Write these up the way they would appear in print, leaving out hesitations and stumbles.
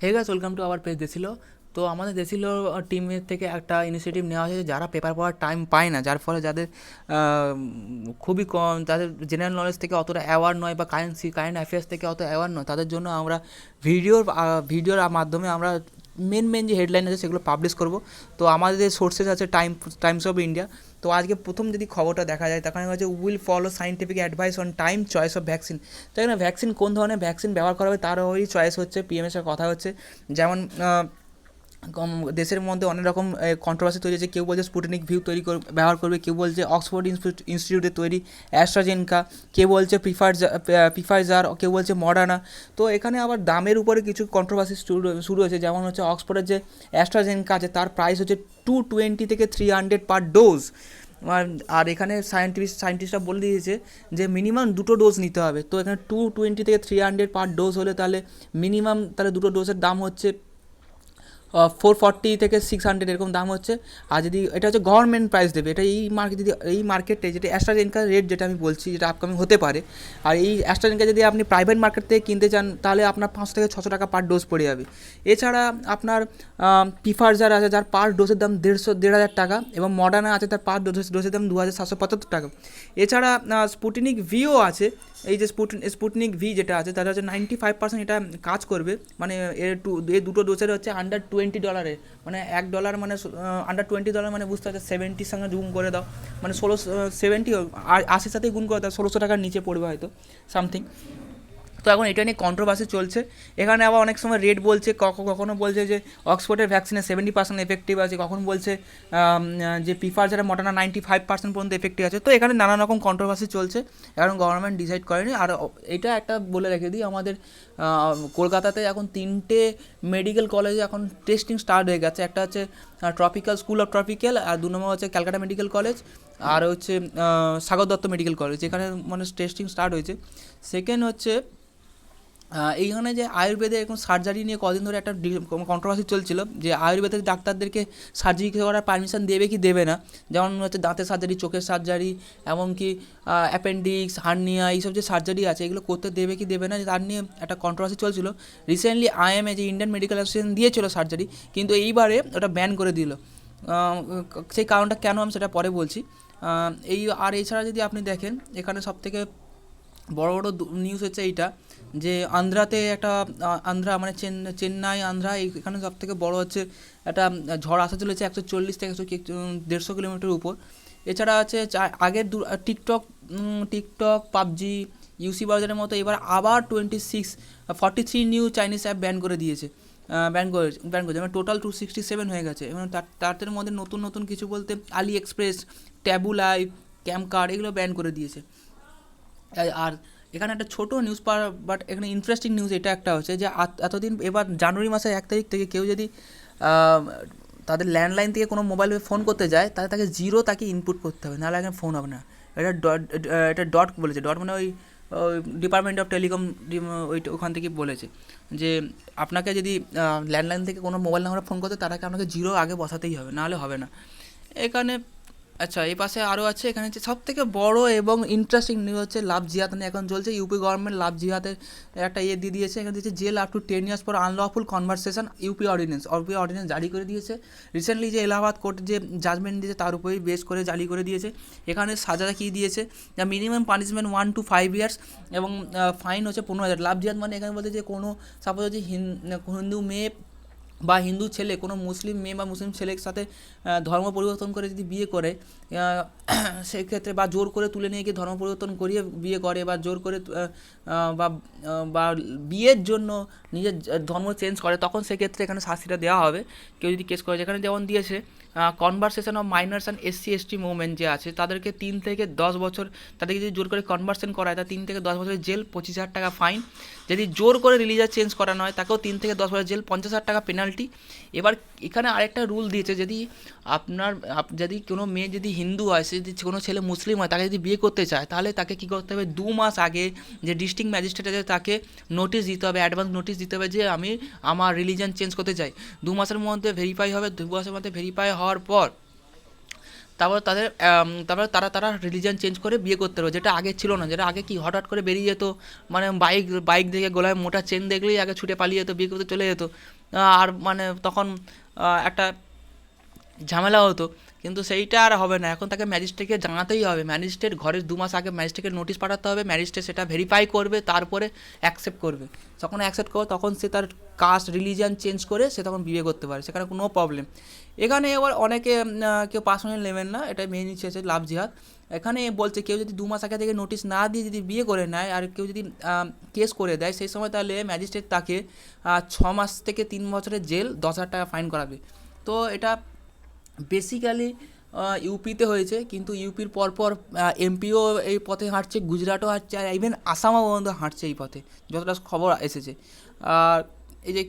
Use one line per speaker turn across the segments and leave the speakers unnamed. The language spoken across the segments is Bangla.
Hey guys, welcome to our page Deshilo. তো আমাদের দেশিলো টিমের থেকে একটা ইনিশিয়েটিভ নেওয়া হয়েছে, যারা পেপার পড়ার টাইম পায় না, যার ফলে যাদের খুবই কম, যাদের জেনারেল নলেজ থেকে অতটা অ্যাওয়ার নয় বা কারেন্ট অ্যাফেয়ার্স থেকে অত অ্যাওয়ার নয়, তাদের জন্য আমরা ভিডিওর মাধ্যমে আমরা মেন যে হেডলাইন আছে সেগুলো পাবলিশ করব। তো আমাদের সোর্সেস আছে টাইমস অফ ইন্ডিয়া। তো আজকে প্রথম যদি খবরটা দেখা যায়, তখন হচ্ছে will follow scientific advice on time choice of vaccine. তো এখানে ভ্যাকসিন কোন ধরনের ভ্যাকসিন ব্যবহার করা হবে তার ওই চয়েস হচ্ছে, পিএমের সাথে কথা হচ্ছে। যেমন দেশের মধ্যে অনেক রকম কন্ট্রোভার্সি তৈরি হয়েছে। কেউ বলছে স্পুটনিক ভিউ ব্যবহার করবে, কেউ বলছে অক্সফোর্ড ইনস্টিটিউটের তৈরি অ্যাস্ট্রাজেনকা, কেউ বলছে প্রিফাইজার, কেউ বলছে মডার্না। তো এখানে আবার দামের উপরে কিছু কন্ট্রোভার্সি শুরু হয়েছে। যেমন হচ্ছে অক্সফোর্ডের যে অ্যাস্ট্রাজেনকা আছে তার প্রাইস হচ্ছে 220 থেকে 300 পার ডোজ। আর এখানে সায়েন্টিস্টরা বলে দিয়েছে যে মিনিমাম দুটো ডোজ নিতে হবে। তো এখানে 220 থেকে 300 পার ডোজ হলে তাহলে মিনিমাম তাহলে দুটো ডোজের দাম হচ্ছে 440 থেকে 600 এরকম দাম হচ্ছে। আর যদি এটা হচ্ছে গভর্নমেন্ট প্রাইস দেবে, এটা এই মার্কেটে যেটা অ্যাস্ট্রাজেনকার রেট যেটা আমি বলছি, যেটা আপকামিং হতে পারে। আর এই অ্যাস্ট্রাজেনকা যদি আপনি প্রাইভেট মার্কেট থেকে কিনতে চান, তাহলে আপনার 500 থেকে 600 টাকা পার ডোজ পড়ে যাবে। এছাড়া আপনার প্রিফাইজার আছে, যার পার ডোজের দাম 1,500 টাকা, এবং মডার্না আছে, তার পার ডোজের দাম 2,775 টাকা। এছাড়া স্পুটনিক ভিও আছে। এই যে স্পুটনিক ভি যেটা আছে, তার হচ্ছে 95% এটা কাজ করবে। মানে এই দুটো ডোজের হচ্ছে $120, মানে $1 মানে $120 মানে বুঝতে পারছে, 70 সঙ্গে গুণ করে দাও, মানে 70 80 সাথেই গুণ করে দাও, 1,600 টাকার নিচে পড়বে হয়তো সামথিং। তো এখন এটা নিয়ে কন্ট্রোভার্সি চলছে। এখানে আবার অনেক সময় রেট বলছে, কখনো বলছে যে অক্সফোর্ডের ভ্যাকসিনে 70% এফেক্টিভ আছে, কখনো বলছে যে প্রিফাইজার মডার্না 95% পর্যন্ত এফেক্টিভ আছে। তো এখানে নানা রকম কন্ট্রোভার্সি চলছে, এখন গভর্নমেন্ট ডিসাইড করেনি। আর এটা একটা বলে রেখে দিই, আমাদের কলকাতাতে এখন 3টে মেডিকেল কলেজে এখন টেস্টিং স্টার্ট হয়ে গেছে। একটা হচ্ছে ট্রপিক্যাল স্কুল অফ ট্রপিক্যাল, আর 2 নম্বর হচ্ছে ক্যালকাটা মেডিকেল কলেজ, আর হচ্ছে সাগর দত্ত মেডিকেল কলেজ, যেখানে মানে টেস্টিং স্টার্ট হয়েছে। সেকেন্ড হচ্ছে এইখানে যে আয়ুর্বেদে এখন সার্জারি নিয়ে কদিন ধরে একটা কন্ট্রোভার্সি চলছিল, যে আয়ুর্বেদিক ডাক্তারদেরকে সার্জারি করার পারমিশন দেবে কি দেবে না। যেমন হচ্ছে দাঁতের সার্জারি, চোখের সার্জারি, এমনকি অ্যাপেন্ডিক্স, হার্নিয়া, এইসব যে সার্জারি আছে এগুলো করতে দেবে কি দেবে না, তার নিয়ে একটা কন্ট্রোভার্সি চলছিল। রিসেন্টলি আইএমএ, যে ইন্ডিয়ান মেডিকেল অ্যাসোসিয়েশন, দিয়েছিল সার্জারি, কিন্তু এইবারে ওটা ব্যান করে দিল। সেই কারণটা কেন আমি সেটা পরে বলছি। এছাড়া যদি আপনি দেখেন, এখানে সবথেকে বড় বড় নিউজ হচ্ছে এইটা, যে আন্ধ্রাতে একটা আন্ধ্রা মানে চেন্নাই আন্ধ্রা, এখানে সব থেকে বড় হচ্ছে একটা ঝড় আসা চলেছে 140 থেকে 150 কিলোমিটার উপর। এছাড়া আছে আগের টিকটক, পাবজি, ইউসি বাজারের মতো এবার আবার 43 নিউ চাইনিজ অ্যাপ ব্যান করে দিয়েছে। ব্যান করে মানে টোটাল 267 হয়ে গেছে। এবং তাদের মধ্যে নতুন নতুন কিছু বলতে আলি এক্সপ্রেস, ট্যাবু লাইভ, ক্যামকার্ড, এগুলো ব্যান করে দিয়েছে। আর এখানে একটা ছোটো নিউজ বাট এখানে ইন্টারেস্টিং নিউজ এটা একটা হচ্ছে যে এতদিন, এবার জানুয়ারি মাসের 1 তারিখ থেকে কেউ যদি তাদের ল্যান্ডলাইন থেকে কোনো মোবাইলে ফোন করতে যায়, তাহলে তাকে ইনপুট করতে হবে, নাহলে এখানে ফোন হবে না। এটা ডট বলেছে, ডট মানে ওই ডিপার্টমেন্ট অফ টেলিকম, ওখান থেকে বলেছে যে আপনাকে যদি ল্যান্ডলাইন থেকে কোনো মোবাইল নাম্বারে ফোন করতে, তারাকে আপনাকে জিরো আগে বসাতেই হবে, নাহলে হবে না এখানে। আচ্ছা, এই পাশে আরও আছে। এখানে হচ্ছে সব থেকে বড় এবং ইন্টারেস্টিং নিউজ হচ্ছে লাভ জিহাদ নিয়ে এখন চলছে। ইউপি গভর্নমেন্ট লাভ জিহাদের একটা দিয়ে দিয়েছে। এখানে দিয়েছে jail up to 10 years for unlawful conversation. UP ordinance জারি করে দিয়েছে। রিসেন্টলি যে এলাহাবাদ কোর্ট যে জাজমেন্ট দিয়েছে তার উপরেই বেস করে জারি করে দিয়েছে। এখানে সাজাটা কী দিয়েছে, যা মিনিমাম পানিশমেন্ট 1 to 5 years, এবং ফাইন হচ্ছে 15,000। লাভ জিহাদ মানে এখানে বলতে যে কোনো সাপোজ হচ্ছে হিন্দু মেয়ে বা হিন্দু ছেলে কোনো মুসলিম মেয়ে বা মুসলিম ছেলের সাথে ধর্ম পরিবর্তন করে যদি বিয়ে করে, সেক্ষেত্রে বা জোর করে তুলে নিয়ে গিয়ে ধর্ম পরিবর্তন করিয়ে বিয়ে করে, বা জোর করে বা বা বিয়ের জন্য নিজের ধর্ম চেঞ্জ করে, তখন সেক্ষেত্রে এখানে শাস্তিটা দেওয়া হবে কেউ যদি কেস করে। যেখানে যেমন দিয়েছে conversation of minors and SC/ST movement যে আছে, তাদেরকে 3 থেকে 10 বছর, তাদেরকে যদি জোর করে কনভার্সন করায় তা 3 থেকে 10 বছরের জেল, 25,000 টাকা ফাইন। যদি জোর করে রিলিজিয়াস চেঞ্জ করানো হয়, তাকেও 3 থেকে 10 বছর জেল, 50,000 টাকা পেনাল্টি। এবার এখানে আরেকটা রুল দিয়েছে, যদি কোনো মেয়ে যদি হিন্দু হয়, সে যদি কোনো ছেলে মুসলিম হয়, তাকে যদি বিয়ে করতে চায়, তাহলে তাকে কী করতে হবে, 2 মাস আগে যে ডিস্ট্রিক্ট ম্যাজিস্ট্রেট আছে তাকে নোটিশ দিতে হবে, অ্যাডভান্স নোটিশ দিতে হবে যে আমি আমার রিলিজিয়ান চেঞ্জ করতে চাই। 2 মাসের মধ্যে ভেরিফাই হবে। 2 মাসের মধ্যে ভেরিফাই হওয়ার পর তারপরে তারা রিলিজিয়ান চেঞ্জ করে বিয়ে করতে পারবে, যেটা আগে ছিল না। যেটা আগে কি হঠাৎ করে বেরিয়ে যেত, মানে বাইক দেখে গলায় মোটা চেন দেখলেই আগে ছুটে পালিয়ে যেত, বিয়ে করতে চলে যেত। আর মানে তখন একটা ঝামেলা হতো। কিন্তু সেইটা আর হবে না, এখন তাকে ম্যাজিস্ট্রেটকে জানাতেই হবে। ম্যাজিস্ট্রেট ঘরের 2 মাস আগে ম্যাজিস্ট্রেটকে নোটিশ পাঠাতে হবে, ম্যাজিস্ট্রেট সেটা ভেরিফাই করবে, তারপরে অ্যাকসেপ্ট করবে। যখন অ্যাকসেপ্ট করবে তখন সে তার কাস্ট রিলিজিয়ান চেঞ্জ করে সে তখন বিয়ে করতে পারে, সেখানে কোনো প্রবলেম। এখানে এবার অনেকে কেউ পার্সোনাল নেবেন না, এটা মেন ইচ্ছে আছে লাভ জিহাদ। এখানে বলছে কেউ যদি 2 মাস আগে থেকে নোটিশ না দিয়ে যদি বিয়ে করে নেয় আর কেউ যদি কেস করে দেয়, সেই সময় তাহলে ম্যাজিস্ট্রেট তাকে 6 মাস থেকে 3 বছরের জেল, 10,000 টাকা ফাইন করাবে। তো এটা বেসিক্যালি ইউপিতে হয়েছে, কিন্তু ইউপির পরপর এমপিও এই পথে হাঁটছে, গুজরাটও হাঁটছে, আর ইভেন আসামও পর্যন্ত হাঁটছে এই পথে, যতটা খবর এসেছে। আর এই যে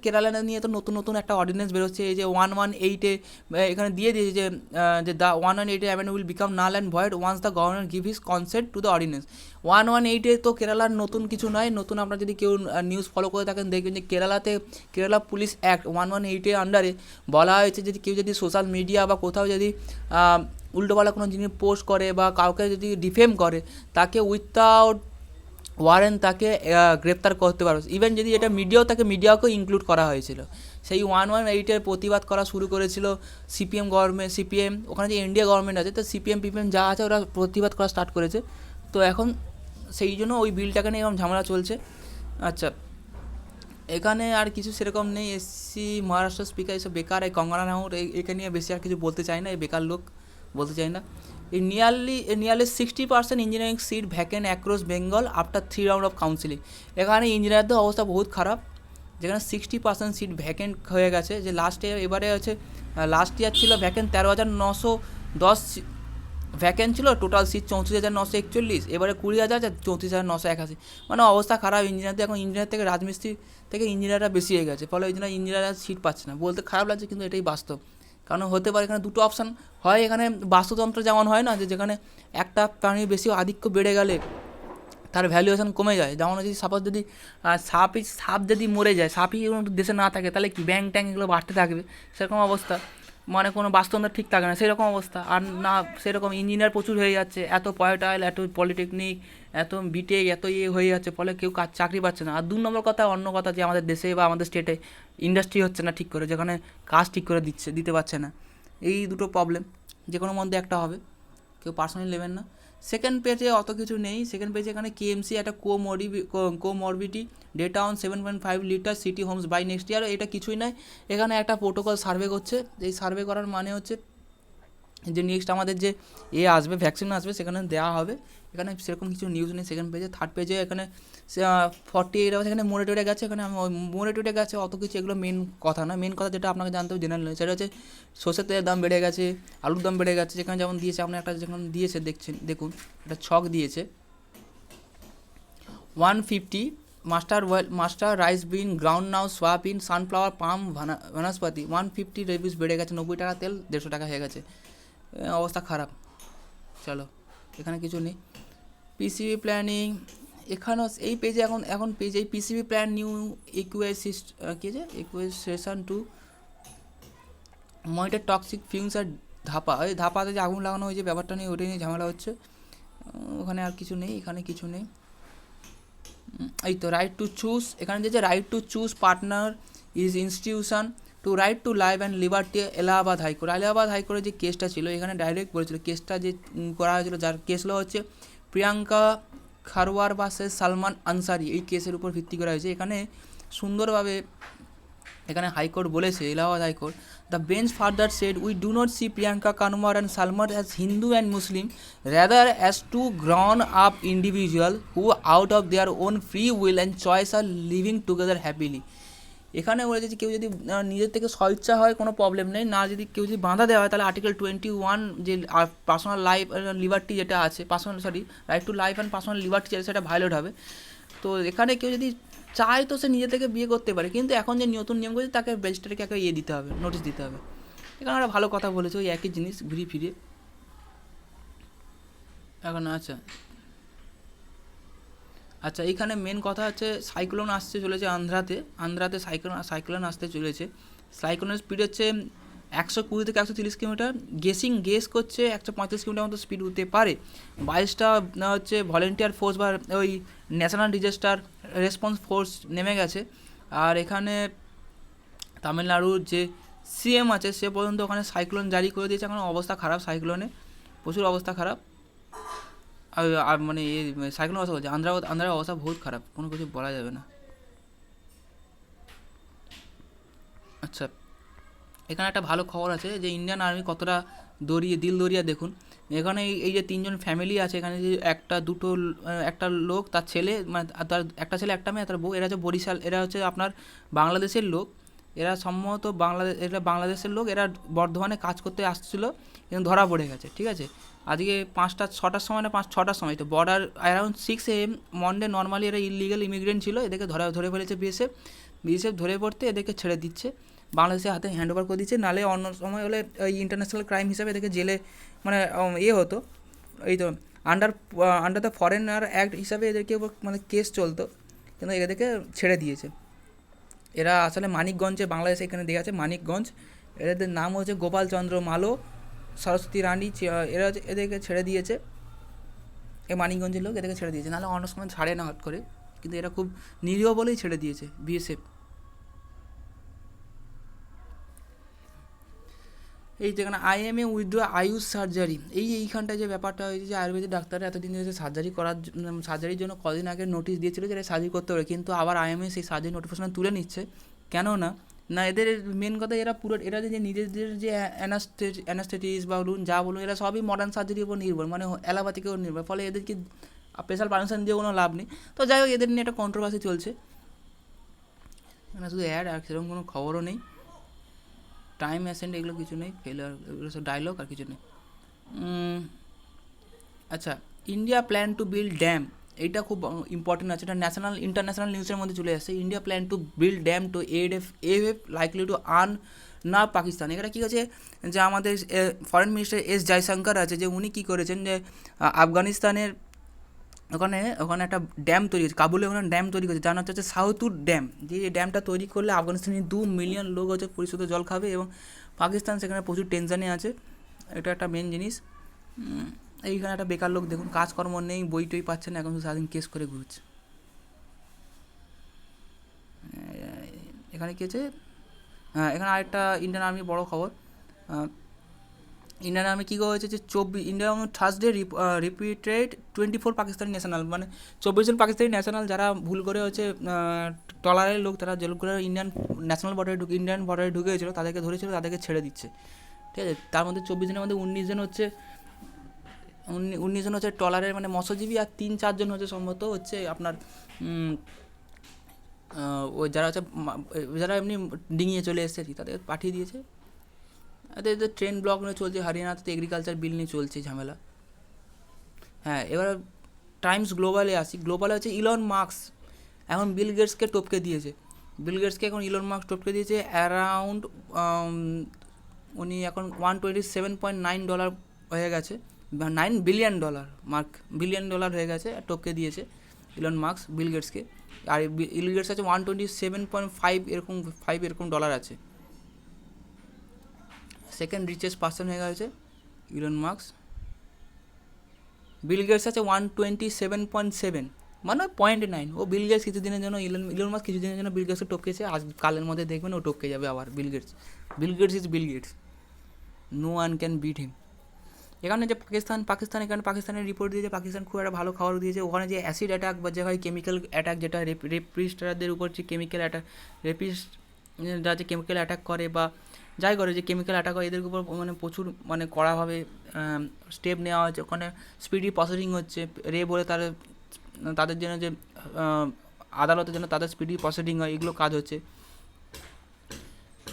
কেরালা নিয়ে তো নতুন নতুন একটা অর্ডিন্যান্স বেরোচ্ছে, এই যে 118-এ এখানে দিয়ে দিয়েছে যে the 118 amendment will become null and void once the government give his consent to the ordinance. 118 তো কেরালার নতুন কিছু নয়, নতুন আপনারা যদি কেউ নিউজ ফলো করে থাকেন দেখবেন যে কেরালা পুলিশ অ্যাক্ট 118-এর আন্ডারে বলা হয়েছে যে কেউ যদি সোশ্যাল মিডিয়া বা কোথাও যদি উল্টোপাল্টা কোনো জিনিস পোস্ট করে বা কাউকে যদি ডিফেম করে, তাকে উইথআউট ওয়ারেন্ট তাকে গ্রেপ্তার করতে পারবে। ইভেন যদি এটা মিডিয়াকেও ইনক্লুড করা হয়েছিল। সেই 118-এর প্রতিবাদ করা শুরু করেছিল সিপিএম, ওখানে যে ইন্ডিয়া গভর্নমেন্ট আছে, তো সিপিএম যা আছে ওরা প্রতিবাদ করা স্টার্ট করেছে। তো এখন সেই জন্য ওই বিলটাকে নিয়ে এরকম ঝামেলা চলছে। আচ্ছা, এখানে আর কিছু সেরকম নেই। এসসি মহারাষ্ট্র স্পিকার এসব বেকার, এই কঙ্গনা রাউত একে নিয়ে বেশি আর কিছু বলতে চাই না, এই বেকার লোক বলতে চাই না। এই nearly 60% engineering seat vacant across Bengal after 3 round of counselling. এখানে ইঞ্জিনিয়ারদের অবস্থা বহুত খারাপ, যেখানে 60% সিট ভ্যাকেন্ট হয়ে গেছে। যে এবারে আছে, লাস্ট ইয়ার ছিল ভ্যাকেন্ট 13,910 ভ্যাকেন্ট ছিল, টোটাল সিট 34,941, এবারে 20,000 34,981। মানে অবস্থা খারাপ ইঞ্জিনিয়ারদের। এখন ইঞ্জিনিয়ার থেকে রাজমিস্ত্রি থেকে ইঞ্জিনিয়াররা বেশি হয়ে গেছে, ফলে ওই জন্য ইঞ্জিনিয়াররা সিট পাচ্ছে না। বলতে খারাপ লাগছে কিন্তু এটাই বাস্তব। কারণ হতে পারে এখানে দুটো অপশান হয়, এখানে বাস্তুতন্ত্র যেমন হয় না, যে যেখানে একটা প্রাণীর বেশি আধিক্য বেড়ে গেলে তার ভ্যালুয়েশন কমে যায়। যেমন যদি সাপোজ যদি সাপ যদি মরে যায়, সাপই দেশে না থাকে, তাহলে কি ব্যাংক ট্যাঙ্ক এগুলো বাড়তে থাকবে, সেরকম অবস্থা। মানে কোনো বাস্তুতন্ত্র ঠিক থাকে না, সেরকম অবস্থা। আর না সেরকম ইঞ্জিনিয়ার প্রচুর হয়ে যাচ্ছে, এত পলিটাইল, এত পলিটেকনিক, এত বিটেক, এত হয়ে যাচ্ছে, ফলে কেউ চাকরি পাচ্ছে না। আর 2 নম্বর কথা, অন্য কথা, যে আমাদের দেশে বা আমাদের স্টেটে ইন্ডাস্ট্রি হচ্ছে না ঠিক করে, যেখানে কাজ ঠিক করে দিতে পারছে না। এই দুটো প্রবলেম, যে কোনো মধ্যে একটা হবে, কেউ পার্সোনালি নেবেন না। সেকেন্ড পেজে অত কিছু নেই। সেকেন্ড পেজে এখানে কেএমসি একটা comorbidity data on 7.5 litre city homes by next year, এটা কিছুই নয়। এখানে একটা প্রোটোকল সার্ভে করছে। এই সার্ভে করার মানে হচ্ছে যে নেক্সট আমাদের যে আসবে, ভ্যাকসিন আসবে, সেখানে দেওয়া হবে। এখানে সেরকম কিছু নিউজ নেই সেকেন্ড পেজে। থার্ড পেজে এখানে 48 আওয়ার্স এখানে মোরেটোরিয়া গেছে। এখানে মোরেটোরিয়া গেছে, অত কিছু এগুলো মেন কথা না। মেন কথা যেটা আপনাকে জানতে হবে জেনারেল, সেটা হচ্ছে সরষের তেলের দাম বেড়ে গেছে, আলুর দাম বেড়ে গেছে। যেখানে যেমন দিয়েছে, আপনার একটা যেখানে দিয়েছে দেখুন, একটা ছক দিয়েছে 150 মাস্টার রাইস বিন গ্রাউন্ড নাও সোয়াবিন সানফ্লাওয়ার পাম বনস্পতি 150 রুপিস বেড়ে গেছে। 90 টাকা তেল 150 টাকা হয়ে গেছে, অবস্থা খারাপ। চলো, এখানে কিছু নেই। পিসিবি প্ল্যানিং, এখানেও এই পেজে এখন পেজে এই PCB plan new equation to monitor toxic fumes আর ধাপাতে যে আগুন লাগানো হয়েছে, ব্যাপারটা নিয়ে ওটাই নিয়ে ঝামেলা হচ্ছে। ওখানে আর কিছু নেই, এখানে কিছু নেই। এই তো রাইট টু চুজ, এখানে যে right to choose partner is institution to right to life and liberty Allahabad হাইকোর্টের যে কেসটা ছিল, এখানে ডাইরেক্ট বলেছিল কেসটা যে করা হয়েছিল, যার কেসগুলো হচ্ছে প্রিয়াঙ্কা খারওয়ার ভার্সেস সালমান আনসারি। এই কেসের উপর ভিত্তি করা হয়েছে। এখানে সুন্দরভাবে এখানে হাইকোর্ট বলেছে, Allahabad high court, the bench further said we do not see Priyanka কানুমার and Salman as Hindu and Muslim, rather as two grown up individual who out of their own free will and choice are living together happily. এখানে বলেছে যে কেউ যদি নিজের থেকে স্বইচ্ছা হয় কোনো প্রবলেম নেই, না যদি কেউ যদি বাঁধা দেওয়া হয়, তাহলে আর্টিকেল 21 যে পার্সোনাল লাইফ লিবার্টি যেটা আছে, right to life and personal liberty যেটা, সেটা ভায়োলেট হবে। তো এখানে কেউ যদি চায় তো সে নিজে থেকে বিয়ে করতে পারে, কিন্তু এখন যে নতুন নিয়ম করছে তাকে রেজিস্ট্রারকে একটা দিতে হবে, নোটিশ দিতে হবে। এখানে একটা ভালো কথা বলেছে, ওই একই জিনিস ঘুরিয়ে ফিরিয়ে। এখন আচ্ছা, এইখানে মেন কথা হচ্ছে সাইক্লোন আসতে চলেছে আন্ধ্রাতে সাইক্লোন আসতে চলেছে। সাইক্লোনের স্পিড হচ্ছে 120 থেকে 130 কিলোমিটার, গেস করছে 135 কিলোমিটার মতো স্পিড হতে পারে। 22টা হচ্ছে ভলেন্টিয়ার ফোর্স বা ওই ন্যাশনাল ডিজাস্টার রেসপন্স ফোর্স নেমে গেছে। আর এখানে তামিলনাড়ুর যে সিএম আছে সে পর্যন্ত ওখানে সাইক্লোন জারি করে দিয়েছে। এখন অবস্থা খারাপ, সাইক্লোনে প্রচুর অবস্থা খারাপ। আর মানে সাইক্লোন অবস্থা বলছে, আন্ধ্রার অবস্থা বহুত খারাপ, কোনো কিছু বলা যাবে না। আচ্ছা, এখানে একটা ভালো খবর আছে যে ইন্ডিয়ান আর্মি কতটা দিল দরিয়া দেখুন। এখানে এই যে 3জন ফ্যামিলি আছে, এখানে যে একটা লোক, তার ছেলে, মানে তার একটা ছেলে একটা মেয়ে, তার বউ, এরা হচ্ছে বরিশাল, এরা হচ্ছে আপনার বাংলাদেশের লোক। এরা সম্ভবত বাংলাদেশের লোক, এরা বর্ধমানে কাজ করতে আসছিল কিন্তু ধরা পড়ে গেছে, ঠিক আছে। আজকে 5-6টার সময় না 5-6টার সময়, তো border around 6 AM Monday normally এরা ইলিগাল ইমিগ্রেন্ট ছিল, এদেরকে ধরে ফেলেছে বিএসএফ ধরে পড়তে এদেরকে ছেড়ে দিচ্ছে, বাংলাদেশের হাতে হ্যান্ড ওভার করে দিচ্ছে। নাহলে অন্য সময় হলে ওই ইন্টারন্যাশনাল ক্রাইম হিসাবে এদেরকে জেলে মানে হতো, এই তো আন্ডার দ্য ফরেনার অ্যাক্ট হিসাবে এদেরকে মানে কেস চলতো, কিন্তু এদেরকে ছেড়ে দিয়েছে। এরা আসলে মানিকগঞ্জে, বাংলাদেশে এখানে দেওয়া আছে মানিকগঞ্জ, এদের নাম হচ্ছে গোপাল চন্দ্র মালো, সরস্বতী রানী, এরা এদেরকে ছেড়ে দিয়েছে। এই মানিকগঞ্জের লোক এদেরকে ছেড়ে দিয়েছে, নাহলে অন্য সময় ছাড়ে না হট করে, কিন্তু এরা খুব নিরীহ বলেই ছেড়ে দিয়েছে বিএসএফ। এই যেখানে IMA উইথড্র আয়ুষ সার্জারি, এইখানটায় যে ব্যাপারটা হয়েছে যে আয়ুর্বেদিক ডাক্তাররা এতদিন ধরে সার্জারির জন্য কদিন আগে নোটিশ দিয়েছিল যে সার্জারি করতে হবে, কিন্তু আবার IMA সেই সার্জারি নোটিফিকেশন তুলে নিচ্ছে। কেন না এদের মেন কথা, এরা যে নিজেদের যে অ্যানাস্থেটিস বা বলুন যা বলুন, এরা সবই মডার্ন সার্জারির উপর নির্ভর, মানে অ্যালোপ্যাথিকের উপর নির্ভর, ফলে এদেরকে স্পেশাল পারমিশন দিয়ে কোনো লাভ নেই। তো যাই হোক, এদের নিয়ে একটা কন্ট্রোভার্সি চলছে, মানে শুধু অ্যাড, আর সেরকম কোনো খবরও নেই। টাইম অ্যাসেন্ট এগুলো কিছু নেই, ফেলার এগুলো সব ডায়লগ, আর কিছু নেই। আচ্ছা, India plan to build dam, এইটা খুব ইম্পর্টেন্ট আছে, এটা ইন্টারন্যাশনাল নিউজের মধ্যে চলে আসছে। India plan to build dam to F likely to earn না পাকিস্তান। এটা কী হচ্ছে যে আমাদের ফরেন মিনিস্টার জয়শঙ্কর আছে, যে উনি কী করেছেন যে আফগানিস্তানের ওখানে একটা ড্যাম তৈরি হচ্ছে, কাবুলে ওখানে ড্যাম তৈরি করছে, যার হচ্ছে সাউথুর ড্যাম, যে এই ড্যামটা তৈরি করলে আফগানিস্তানের 2 মিলিয়ন লোক হচ্ছে পরিশুদ্ধ জল খাবে, এবং পাকিস্তান সেখানে প্রচুর টেনশানে আছে। এটা একটা মেন জিনিস। এইখানে একটা বেকার লোক দেখুন, কাজকর্ম নেই, বই টই পাচ্ছে না, এখন সারাদিন কেস করে ঘুরছে। এখানে কী হচ্ছে, এখানে আরেকটা ইন্ডিয়ান আর্মি বড় খবর। ইন্ডিয়ান আর্মি কী করেছে যে India Thursday repeated 24 Pakistani national, মানে 24 জন পাকিস্তানি ন্যাশনাল যারা ভুল করে হচ্ছে ট্রলারের লোক, তারা জল করে ইন্ডিয়ান বর্ডারে ঢুকে গেছিলো, তাদেরকে ধরেছিল, তাদেরকে ছেড়ে দিচ্ছে, ঠিক আছে। তার মধ্যে 24 জনের মধ্যে 19 জন হচ্ছে ট্রলারের মানে মৎস্যজীবী, আর 3-4 জন হচ্ছে সম্ভবত হচ্ছে আপনার ওই যারা এমনি ডিঙিয়ে চলে এসেছে, তাদের পাঠিয়ে দিয়েছে। এদের ট্রেন ব্লক নিয়ে চলছে, হরিয়ানাতে এগ্রিকালচার বিল নিয়ে চলছে ঝামেলা। হ্যাঁ, এবার টাইমস গ্লোবালে আসি। গ্লোবালে হচ্ছে ইলন মাস্ক এখন বিল গেটসকে টপকে দিয়েছে। ইলন মাস্ক টপকে দিয়েছে অ্যারাউন্ড, উনি এখন $127.9 হয়ে গেছে, $9 বিলিয়ন বিলিয়ন ডলার হয়ে গেছে, টপকে দিয়েছে ইলন মাস্ক বিল গেটসকে। আর বিল গেটস আছে 127.5 এরকম ডলার আছে, সেকেন্ড রিচেস্ট পার্সন হয়ে গেছে ইলন মাস্ক। বিল গেটস আছে 127.7, মানে 0.9। ও বিল গেটস কিছুদিনের জন্য ইলন মাস্ক কিছুদিনের জন্য বিল গেটসকে টপকেছে, আজ কালের মধ্যে দেখবেন ও টপকে যাবে আবার। Bill Gates is Bill Gates, no one can beat him. এখানে যে এখানে পাকিস্তানের রিপোর্ট দিয়েছে, পাকিস্তান খুব একটা ভালো খবর দিয়েছে। ওখানে যে অ্যাসিড অ্যাটাক বা যে হয় কেমিক্যাল অ্যাটাক, যেটা রেপিস্টারদের উপর যে কেমিক্যাল অ্যাটাক, রেপিস্টরা যে কেমিক্যাল অ্যাটাক করে বা যাই করে, যে কেমিক্যাল অ্যাটাক হয়, এদের উপর মানে প্রচুর মানে কড়াভাবে স্টেপ নেওয়া হচ্ছে। ওখানে স্পিডি প্রসেসিং হচ্ছে, বলে তাদের জন্য যে আদালতের জন্য তাদের স্পিডি প্রসেসিং হয়, এগুলো কাজ হচ্ছে।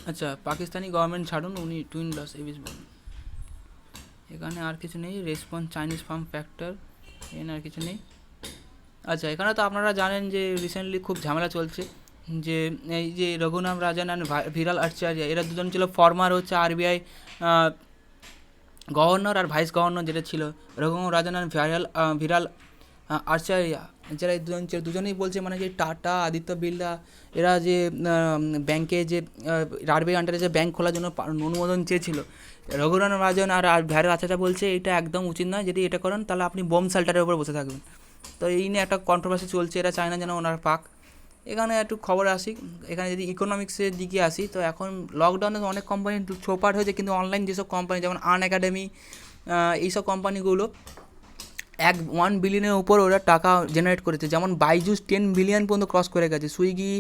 আচ্ছা, পাকিস্তানি গভর্নমেন্ট ছাড়ুন, উনি টুইন লস এভিস বলুন। এখানে আর কিছু নেই। রেসপন্স চাইনিজ ফার্ম ফ্যাক্টর, এখানে আর কিছু নেই। আচ্ছা, এখানে তো আপনারা জানেন যে রিসেন্টলি খুব ঝামেলা চলছে, যে এই যে রঘুনাম রাজন অ্যান্ড ভিরাল আচার্য, এরা দুজন ছিল ফর্মার হচ্ছে RBI গভর্নর আর ভাইস গভর্নর যেটা ছিল, রঘুনাম রাজন অ্যান্ড ভিরাল আচার্য। যারা এই দুজনেই বলছে মানে যে টাটা, আদিত্য বিড়লা, এরা যে ব্যাংকে যে আরবিআই আন্ডারে যে ব্যাংক খোলার জন্য অনুমোদন চেয়েছিল, রঘুরাম রাজন আর ভ্যারের বাচ্চাটা বলছে এটা একদম উচিত নয়, যদি এটা করেন তাহলে আপনি বোম শেল্টারের উপর বসে থাকবেন। তো এই নিয়ে একটা কন্ট্রোভার্সি চলছে, এরা চায় না যেন ওনার পাক। এখানে একটু খবর আসি, এখানে যদি ইকোনমিক্সের দিকে আসি, তো এখন লকডাউনে অনেক কোম্পানি চোপাট হয়েছে, কিন্তু অনলাইন যেসব কোম্পানি যেমন আনএকাডেমি, এইসব কোম্পানিগুলো 1 বিলিয়নের উপর ওরা টাকা জেনারেট করেছে। যেমন বাইজুস 10 বিলিয়ন পর্যন্ত ক্রস করে গেছে, সুইগি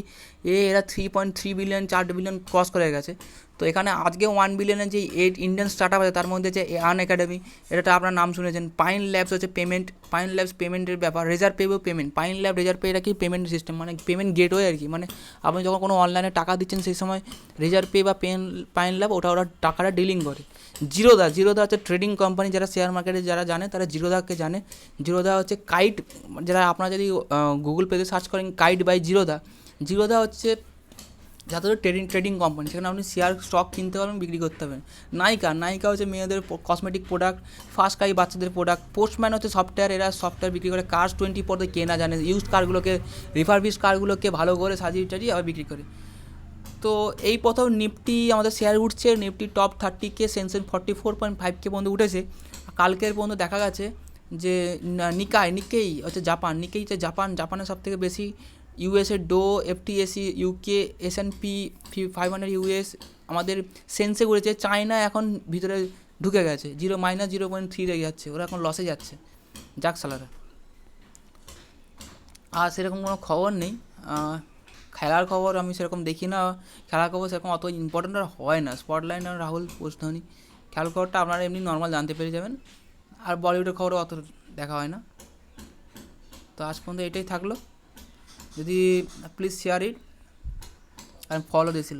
এরা 3.3 বিলিয়ন 4 বিলিয়ন ক্রস করে গেছে। তো এখানে আজকে 1 বিলিয়নের যে 8 ইন্ডিয়ান স্টার্ট আপ আছে, তার মধ্যে যে আনএকাডেমি, এটা আপনার নাম শুনেছেন। পাইন ল্যাবস হচ্ছে পাইন ল্যাবস পেমেন্টের ব্যাপার, রেজার পেও পেমেন্ট, পাইন ল্যাব রেজার পে, এটা কি পেমেন্ট সিস্টেম, মানে পেমেন্ট গেটওয়ে আর কি। মানে আপনি যখন কোনো অনলাইনে টাকা দিচ্ছেন সেই সময় রেজার পে বা পাইন ল্যাব ওরা টাকাটা ডিলিং করে। জিরোদা হচ্ছে ট্রেডিং কোম্পানি, যারা শেয়ার মার্কেটে যারা জানে তারা জিরোদাকে জানে। জিরোদা হচ্ছে কাইট, যারা আপনারা যদি গুগল পেতে সার্চ করেন কাইট বাই জিরোদা হচ্ছে যাদের ট্রেডিং কোম্পানি, সেখানে আপনি শেয়ার স্টক কিনতে পারবেন, বিক্রি করতে পারবেন। নাইকা হচ্ছে মেয়েদের কসমেটিক প্রোডাক্ট, ফার্স্টক্রাই বাচ্চাদের প্রোডাক্ট, পোস্টম্যান হচ্ছে সফটওয়্যার, এরা সফটওয়্যার বিক্রি করে। Cars24 কেনা জানে, ইউজড কারগুলোকে, রিফারবিশ কারগুলোকে ভালো করে সাজিয়ে টাজিয়ে আবার বিক্রি করে। তো এই প্রথম নিফটি আমাদের শেয়ার উঠছে, Nifty top 30K, Sensex 44.5K পর্যন্ত উঠেছে। কালকের পর্যন্ত দেখা গেছে যে নিকেই হচ্ছে জাপানের সব থেকে বেশি, USA Dow, FTSE UK, S&P 500 US, আমাদের সেন্সে উঠেছে। চায়না এখন ভিতরে ঢুকে গেছে, -0.3 রেগে যাচ্ছে, ওরা এখন লসে যাচ্ছে। যাক সালারা, আর সেরকম কোনো খবর নেই। খেলার খবর আমি সেরকম দেখি না, খেলার খবর সেরকম অত ইম্পর্টেন্ট আর হয় না। স্পটলাইট আর রাহুল পোস্টধোনি, খেলার খবরটা আপনারা এমনি নর্মাল জানতে পেরে যাবেন। আর বলিউডের খবরও অত দেখা হয় না। তো আজ পর্যন্ত এটাই থাকলো। যদি please share it and follow দিছিল।